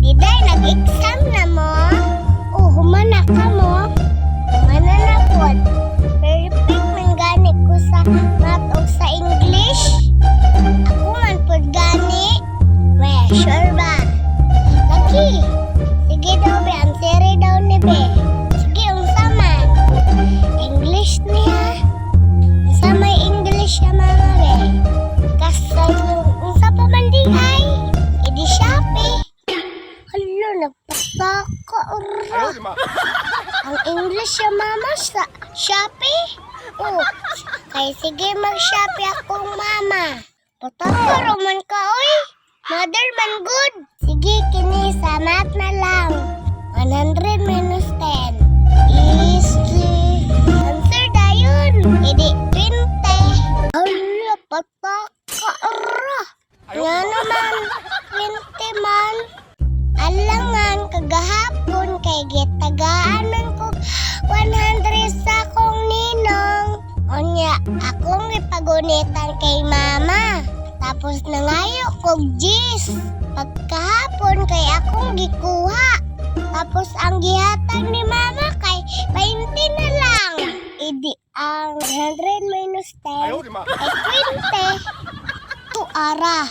Iday, nag-exam na mo? Oh, humana ka mo? Humana na po. Perfect man gani ko sa math o sa English. Ako man po gani. Weh, sure ba? Lagi. Sige daw be, answeri daw ni be. Sige, unsa man. English niya. Unsa may English ya mama be? Kasal unsa pa man di ay? Edi Shopee. Hala, nagpataka ora. Ang English ya mama sa Shopee? Oh, kay sige mag-Shopee akong mama. Pataka roman ka oy. Mother man good. Sige, kini sa math na lang. 100 minus 10 is answer dayon. Edi 20. Hala, pataka ora. Nga naman, 20 man. Alangan, kagahapon kay gitagaan man ko 100 sa akong ninong. Onya, akong ipagunitan kay mama. Tapos nangayo kog G's. Pagkahapon kay akong gikuha. Tapos ang gihatag ni mama kay 20 na lang. Idi ang 100 minus 10 ay 20. Tuara.